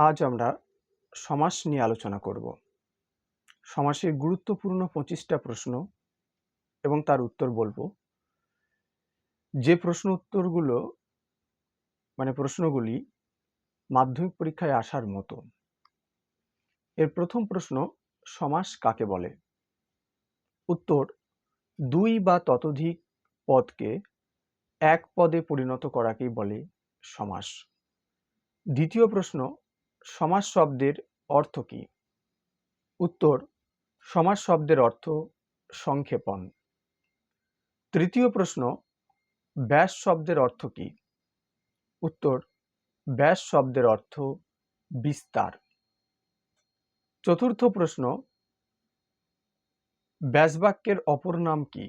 আজ আমরা সমাস নিয়ে আলোচনা করব। সমাসের গুরুত্বপূর্ণ 25টা প্রশ্ন এবং তার উত্তর বলবো। যে প্রশ্নগুলি মাধ্যমিক পরীক্ষায় আসার মতো। এর প্রথম প্রশ্ন, সমাস কাকে বলে? উত্তর, দুই বা ততোধিক পদকে এক পদে পরিণত করাকেই বলে সমাস। দ্বিতীয় প্রশ্ন, সমাস শব্দের অর্থ কি? উত্তর, সমাস শব্দের অর্থ সংক্ষেপণ। তৃতীয় প্রশ্ন, ব্যাস শব্দের অর্থ কি? উত্তর, ব্যাস শব্দের অর্থ বিস্তার। চতুর্থ প্রশ্ন, ব্যাস বাক্যের অপর নাম কি?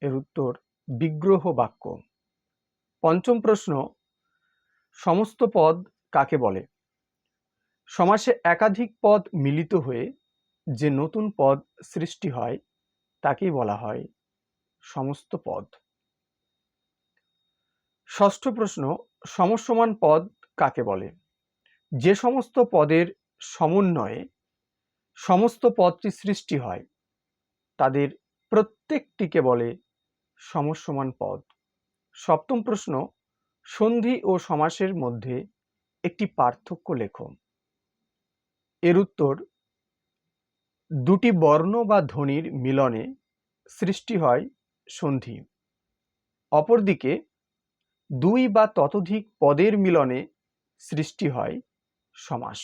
এর উত্তর, বিগ্রহ বাক্য। পঞ্চম প্রশ্ন, সমস্ত পদ কাকে বলে? সমাসে একাধিক পদ মিলিত হয়ে যে নতুন পদ সৃষ্টি হয় তাকেই বলা হয় সমস্ত পদ। ষষ্ঠ প্রশ্ন, সমসমান পদ কাকে বলে? যে সমস্ত পদের সমন্বয়ে সমস্ত পদটি সৃষ্টি হয় তাদের প্রত্যেকটিকে বলে সমসমান পদ। সপ্তম প্রশ্ন, সন্ধি ও সমাসের মধ্যে একটি পার্থক্য লেখো। এর উত্তর, দুটি বর্ণ বা ধ্বনির মিলনে সৃষ্টি হয় সন্ধি। অপরদিকে দুই বা ততোধিক পদের মিলনে সৃষ্টি হয় সমাস।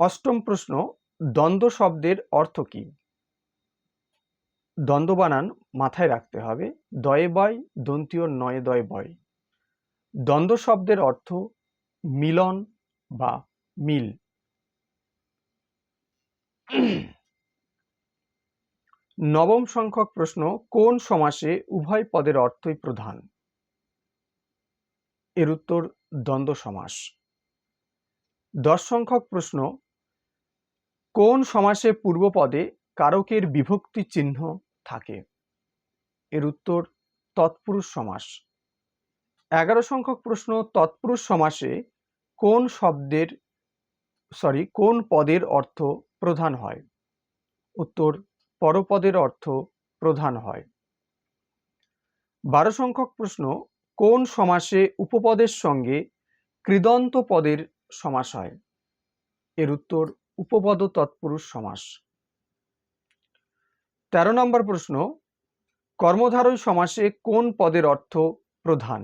অষ্টম প্রশ্ন, দ্বন্দ্ব শব্দের অর্থ কি? দ্বন্দ্ব বানান মাথায় রাখতে হবে, দয়ে বয় দন্তীয় নয়ে দয় বয়। দ্বন্দ্ব শব্দের অর্থ মিলন বা মিল। নবম সংখ্যক প্রশ্ন, কোন সমাসে উভয় পদের অর্থই প্রধান? এর উত্তর, দ্বন্দ্ব সমাস। 10 সংখ্যক প্রশ্ন, কোন সমাসে পূর্বপদে কারকের বিভক্তি চিহ্ন থাকে? এর উত্তর, তৎপুরুষ সমাস। 11 সংখ্যক প্রশ্ন, তৎপুরুষ সমাসে কোন পদের অর্থ প্রধান হয়? উত্তর, পরপদের অর্থ প্রধান হয়। 12 সংখ্যক প্রশ্ন, কোন সমাসে উপপদের সঙ্গে কৃদন্ত পদের সমাস হয়? এর উত্তর, উপপদ তৎপুরুষ সমাস। 13 নম্বর প্রশ্ন, কর্মধারয় সমাসে কোন পদের অর্থ প্রধান?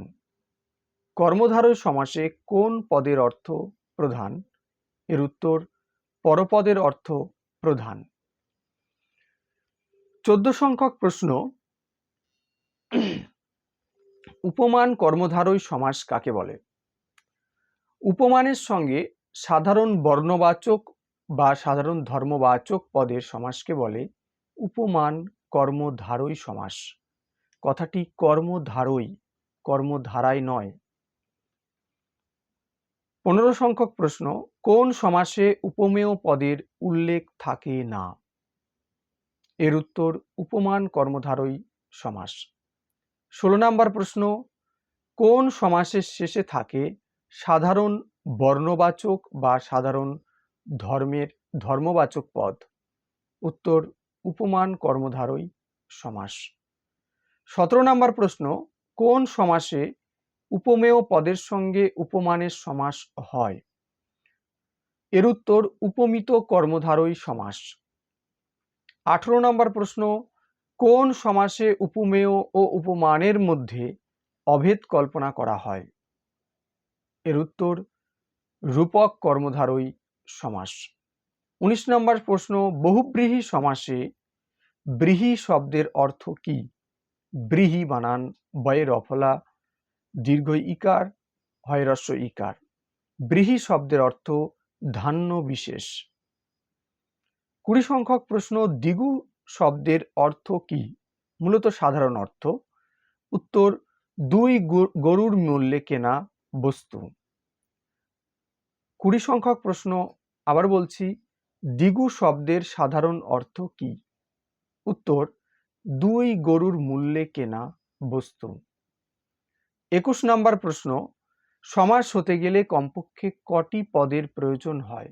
কর্মধারয় সমাসে কোন পদের অর্থ প্রধান? এর উত্তর, পরপদের অর্থ প্রধান। 14 সংখ্যক প্রশ্ন, উপমান কর্মধারয় সমাস কাকে বলে? উপমানের সঙ্গে সাধারণ বর্ণবাচক বা সাধারণ ধর্মবাচক পদের সমাসকে বলে উপমান কর্মধারয় সমাস। কথাটি কর্মধারয়, কর্মধারায় নয়। 15 সংখ্যক প্রশ্ন, কোন সমাসে উপমেয় পদের উল্লেখ থাকে না? এর উত্তর, উপমান কর্মধারয় সমাস। 16 নম্বর প্রশ্ন, কোন সমাসের শেষে থাকে সাধারণ বর্ণবাচক বা সাধারণ ধর্মবাচক পদ? উত্তর, উপমান কর্মধারয় সমাস। 17 নম্বর প্রশ্ন, কোন সমাসে উপমেয় পদের সঙ্গে উপমানের সমাস হয়? এর উত্তর, উপমিত কর্মধারয় সমাস। 18 নম্বর প্রশ্ন, কোন সমাসে উপমেয় ও উপমানের মধ্যে অভেদ কল্পনা করা হয়? এর উত্তর, রূপক কর্মধারয় সমাস। 19 নম্বর প্রশ্ন, বহুব্রীহি সমাসে ব্রীহি শব্দের অর্থ কি? ব্রীহি বানান বয়ে রফলা দীর্ঘ ইকার হয় হ্রস্ব ইকার। ব্রীহি শব্দের অর্থ ধান্য বিশেষ। 20 সংখ্যক প্রশ্ন, দিগু শব্দের অর্থ কি? মূলত সাধারণ অর্থ। উত্তর, দুই গরুর মূল্যে কেনা বস্তু। 20 সংখ্যক প্রশ্ন, আবার বলছি, দিগু শব্দের সাধারণ অর্থ কি? উত্তর, দুই গরুর মূল্যে কেনা বস্তু। 21 নম্বর প্রশ্ন, সমাস হতে গেলে কমপক্ষে কটি পদের প্রয়োজন হয়?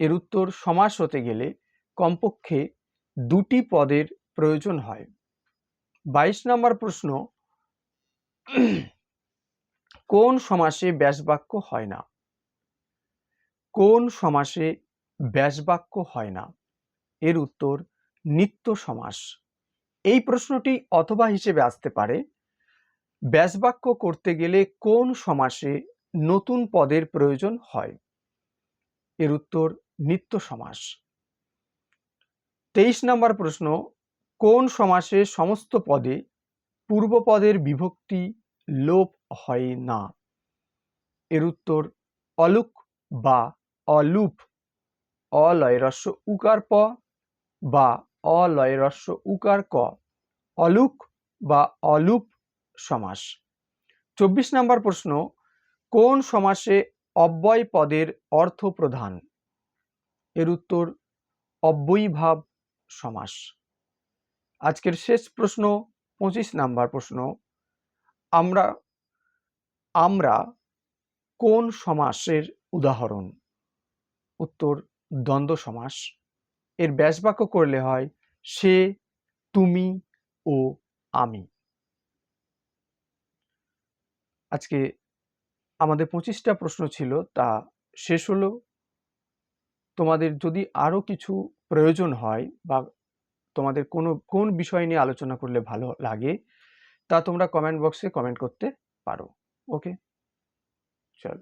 এর উত্তর, সমাস হতে গেলে কমপক্ষে দুটি পদের প্রয়োজন হয়। 22 নম্বর প্রশ্ন, কোন সমাসে ব্যাসবাক্য হয় না? কোন সমাসে ব্যাসবাক্য হয় না? এর উত্তর, নিত্য সমাস। এই প্রশ্নটি অথবা হিসেবে আসতে পারে, ব্যাসবাক্য করতে গেলে কোন সমাসে নতুন পদের প্রয়োজন হয়? এর উত্তর, নিত্য সমাস। 23 নম্বর প্রশ্ন, কোন সমাসে সমস্ত পদে পূর্বপদের বিভক্তি লোপ হয় না? এর উত্তর, অলুক বা অলুপ। অলয় হ্রস্ব উকার প বা অলয় হ্রস্ব উকার ক, অলুক বা অলুপ সমাস। 24 নম্বর প্রশ্ন, কোন সমাসে অব্যয় পদের অর্থ প্রধান? এর উত্তর, অব্যয়ীভাব সমাস। আজকের শেষ প্রশ্ন, 25 নম্বর প্রশ্ন, আমরা আমরা কোন সমাসের উদাহরণ? উত্তর, দ্বন্দ্ব সমাস। এর ব্যাসবাক্য করলে হয় সে, তুমি ও আমি। আজকে আমাদের 25টা প্রশ্ন ছিল, তা শেষ হলো। তোমাদের যদি আরো কিছু প্রয়োজন হয় বা তোমাদের কোন বিষয় নিয়ে আলোচনা করলে ভালো লাগে, তা তোমরা কমেন্ট বক্সে কমেন্ট করতে পারো। ওকে, চল।